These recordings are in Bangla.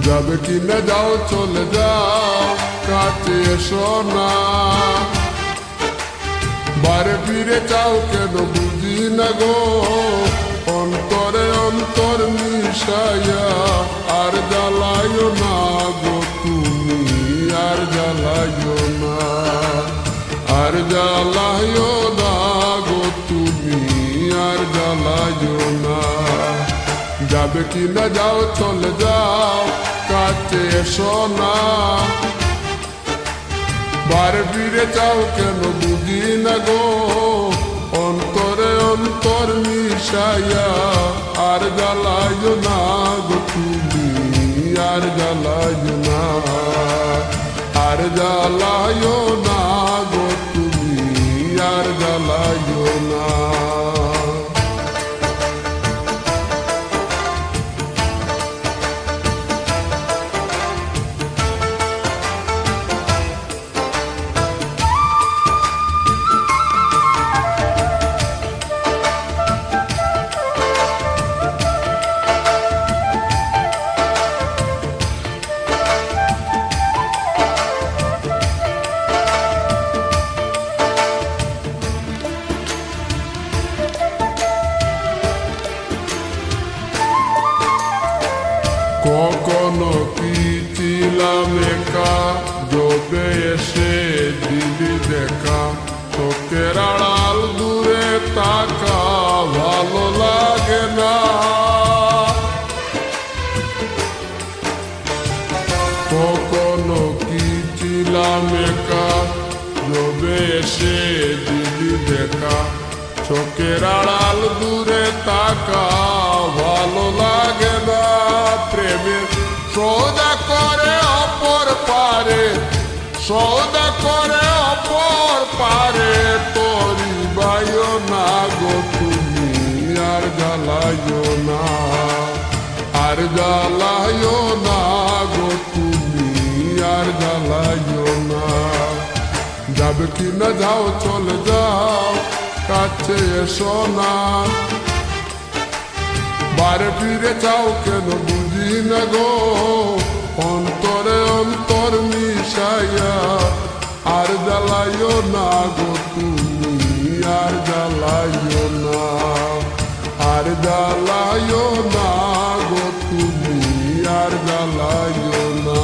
যাবে কি না যাও চলে যাও কাছে এসো না বারে ফিরে চাও কেন বুঝি না গো অন্তরে অন্তর মিশাইয়া আর জ্বালাইও না গো তুমি আর জ্বালাইও না আর জ্বালাইও না গো তুমি আর জ্বালাইও না যাবে কি না যাও চলে যাও কাছে এসো না বারে ফিরে চাও কেন বুঝি না গো অন্তরে অন্তর মিশাইয়া আর জ্বালাইও না গো তুমি আর জ্বালাইও না আর জ্বালাইও না গো তুমি আর জ্বালাইও না কখনো কি ছিলাম একা যবে এসে দিলি দেখা চোখের আড়াল দূরে তাকা ভালো লাগে না কখনো কি ছিলাম একা যবে এসে দিলি দেখা চোখের আড়াল দূরে তাকা ভালো লাগে না প্রেমের সৌদা করে অপর পারে সৌদা করে অপর পারে তোরি বাইও না গো তুমি আর জ্বালাইও না আর জ্বালাইও না গো তুমি আর জ্বালাইও না যাবে কি না যাও চলে যাও কাছে এসো না বারে ফিরে চাও কেন বুঝি না গো অন্তরে অন্তর মিশাইয়া আর জ্বালাইও না গো তুমি আর জ্বালাইও না আর জ্বালাইও না গো তুমি আর জ্বালাইও না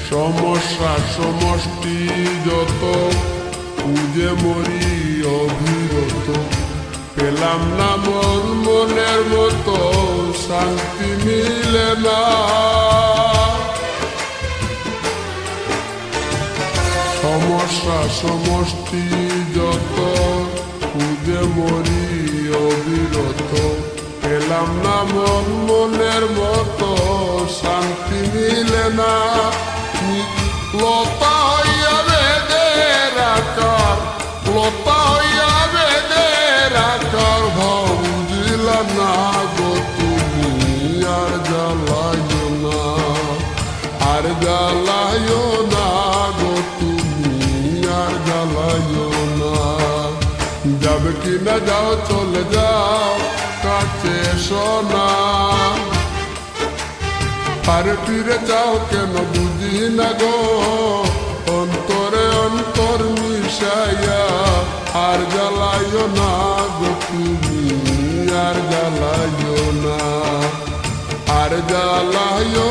সমস্যা সমষ্টি যত খুঁজে মরি অবিরত পেলাম না মন মনের মতো শান্তি মিলে না সমস্যা সমষ্টি যত খুঁজে মরি অবিরত পেলাম না মন মনের মতো শান্তি মিলে না লতা হইয়া বেদের আকার লতা হইয়া বেদের আকার বুঝিলা না গো তুমি আর জ্বালাইও না আর জ্বালাইও না গো তুমি আর জ্বালাইও না যাবে কি না যাও চলে যাও কাছে এসো না আরে ফিরে যাও কেন বুঝি না গো অন্তরে অন্তর মিশাইয়া আর জ্বালাইও না গো তুমি আর জ্বালাইও না আর জ্বালাইও